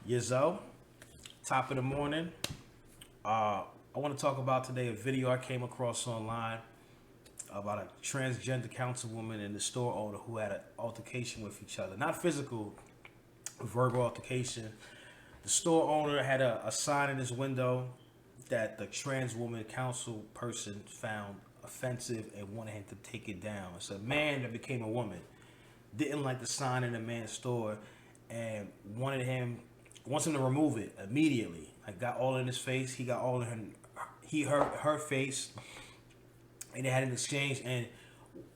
Yizzo, top of the morning. I want to talk about today a video I came across online about a transgender councilwoman and the store owner who had an altercation with each other. Not physical, verbal altercation. The store owner had a sign in his window that the trans woman council person found offensive and wanted him to take it down. It's a man that became a woman. Didn't like the sign in the man's store and wants him to remove it immediately. Like, got all in his face. He got all in her face, and they had an exchange. And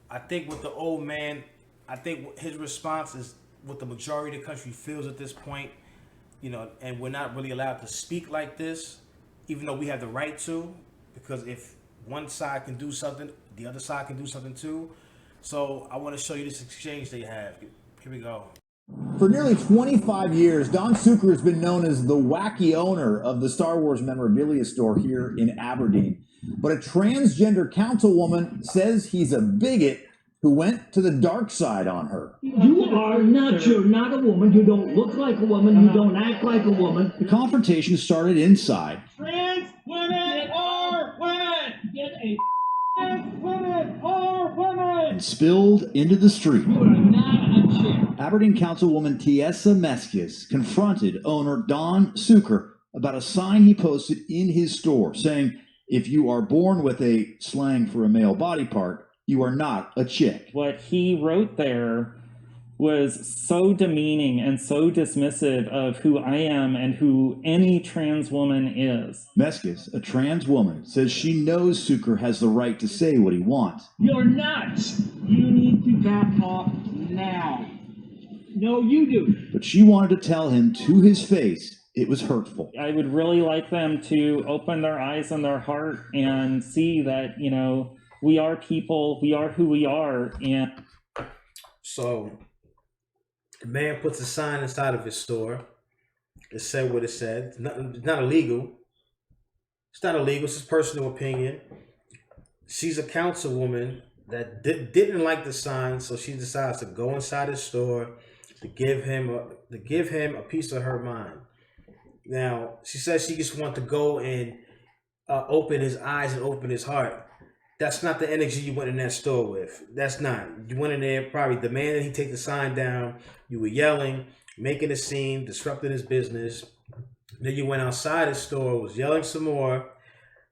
I think with the old man, I think his response is what the majority of the country feels at this point, and we're not really allowed to speak like this, even though we have the right to, because if one side can do something, the other side can do something too. So I want to show you this exchange they have. Here we go. For nearly 25 years, Don Suker has been known as the wacky owner of the Star Wars memorabilia store here in Aberdeen. But a transgender councilwoman says he's a bigot who went to the dark side on her. You are not, you're not a woman, you don't look like a woman, you don't act like a woman. The confrontation started inside. Trans women are women! Get a Trans women are women! And spilled into the street. You are not a chick. Aberdeen councilwoman Tiesa Meskis confronted owner Don Suker about a sign he posted in his store saying, if you are born with a slang for a male body part, you are not a chick. What he wrote there was so demeaning and so dismissive of who I am and who any trans woman is. Meskis, a trans woman, says she knows Suker has the right to say what he wants. You're nuts. You need to back off now. No, you do. But she wanted to tell him to his face it was hurtful. I would really like them to open their eyes and their heart and see that, we are people, we are who we are. And So the man puts a sign inside of his store. It said what it said. It's not illegal. It's not illegal. It's his personal opinion. She's a councilwoman that didn't like the sign, so she decides to go inside his store to give him a piece of her mind. Now, she says she just wants to go and open his eyes and open his heart. That's not the energy you went in that store with. That's not. You went in there probably demanding he take the sign down. You were yelling, making a scene, disrupting his business. Then you went outside his store, was yelling some more.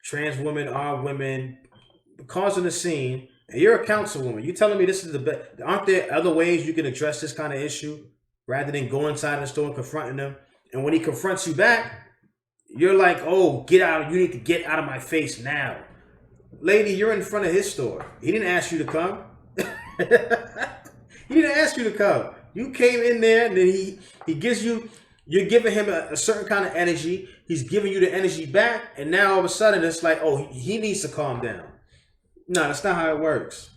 Trans women are women, causing a scene. And you're a councilwoman. You telling me this is the best? Aren't there other ways you can address this kind of issue rather than go inside the store and confronting them? And when he confronts you back, you're like, "Oh, get out! You need to get out of my face now." Lady, you're in front of his store. He didn't ask you to come. He didn't ask you to come. You came in there, and then he gives you, you're giving him a certain kind of energy. He's giving you the energy back, and now all of a sudden it's like, oh, he needs to calm down. No, that's not how it works.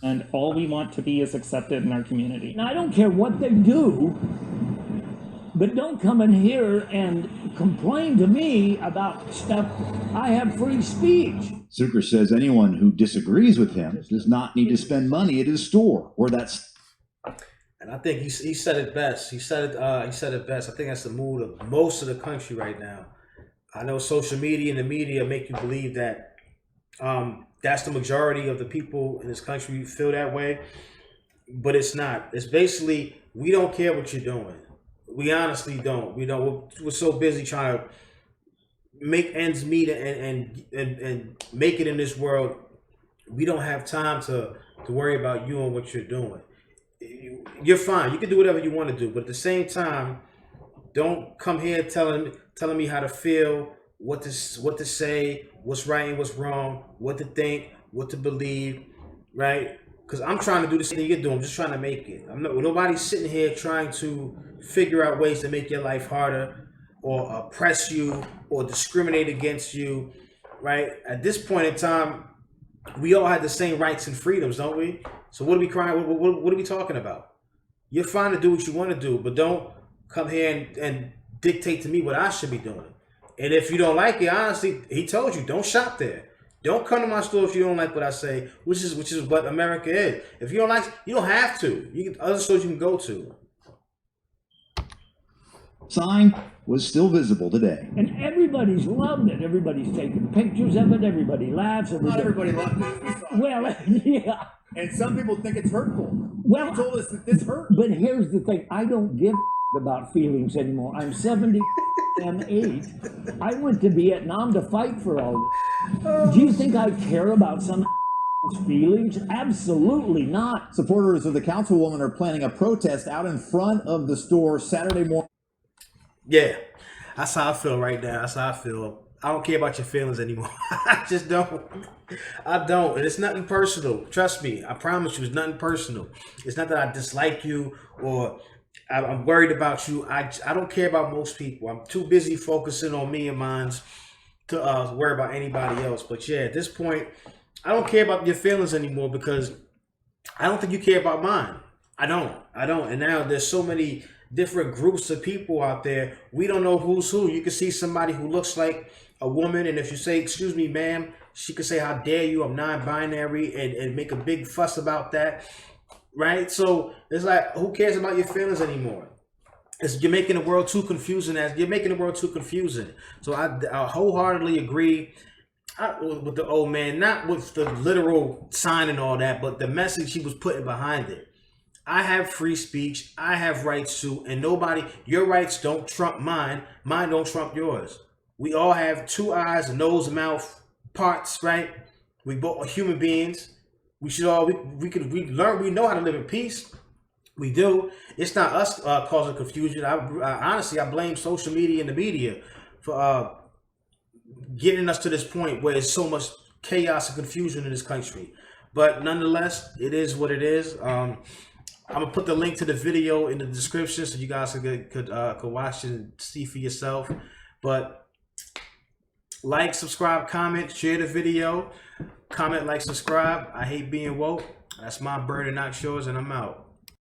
And all we want to be is accepted in our community. Now, I don't care what they do, but don't come in here and complain to me about stuff. I have free speech. Suker says anyone who disagrees with him does not need to spend money at his store, or that's. And I think he said it best. He said it best. I think that's the mood of most of the country right now. I know social media and the media make you believe that that's the majority of the people in this country feel that way, but it's not. It's basically, we don't care what you're doing. We honestly don't. We don't. We're so busy trying to make ends meet and make it in this world. We don't have time to worry about you and what you're doing. You're fine. You can do whatever you want to do, but at the same time, don't come here telling me how to feel, what to say, what's right and what's wrong, what to think, what to believe, right? Because I'm trying to do the same thing you're doing. I'm just trying to make it. Nobody's sitting here trying to figure out ways to make your life harder or oppress you or discriminate against you, right? At this point in time, we all have the same rights and freedoms, don't we? So what are we crying? What are we talking about? You're fine to do what you want to do, but don't come here and dictate to me what I should be doing. And if you don't like it, honestly, he told you, don't shop there. Don't come to my store if you don't like what I say, which is what America is. If you don't like, you don't have to. Other stores you can go to. Sign was still visible today. And everybody's loved it. Everybody's taking pictures of it. Everybody laughs. Not everybody loved it. Well, yeah. And some people think it's hurtful. Well, He told us that this hurt. But here's the thing. I don't give about feelings anymore. I'm 78. I went to Vietnam to fight for all this. Do you think I care about some feelings? Absolutely not. Supporters of the councilwoman are planning a protest out in front of the store Saturday morning. Yeah, that's how I feel right now. That's how I feel. I don't care about your feelings anymore. I just don't. I don't. And it's nothing personal. Trust me. I promise you, it's nothing personal. It's not that I dislike you or I'm worried about you. I don't care about most people. I'm too busy focusing on me and mine to worry about anybody else. But yeah, at this point, I don't care about your feelings anymore because I don't think you care about mine. I don't. And now there's so many different groups of people out there. We don't know who's who. You can see somebody who looks like a woman, and if you say, "Excuse me, ma'am," she could say, "How dare you? I'm non-binary," and make a big fuss about that, right? So it's like, who cares about your feelings anymore? You're making the world too confusing. So I wholeheartedly agree with the old man, not with the literal sign and all that, but the message he was putting behind it. I have free speech. I have rights too, and your rights don't trump mine. Mine don't trump yours. We all have 2 eyes, a nose, a mouth, parts, right? We both are human beings. We should all we know how to live in peace. We do. It's not us causing confusion. Honestly, I blame social media and the media for getting us to this point where there's so much chaos and confusion in this country. But nonetheless, it is what it is. I'm gonna put the link to the video in the description so you guys could watch it and see for yourself. But like, subscribe, comment, share the video. Comment, like, subscribe. I hate being woke. That's my burden, not yours, and I'm out.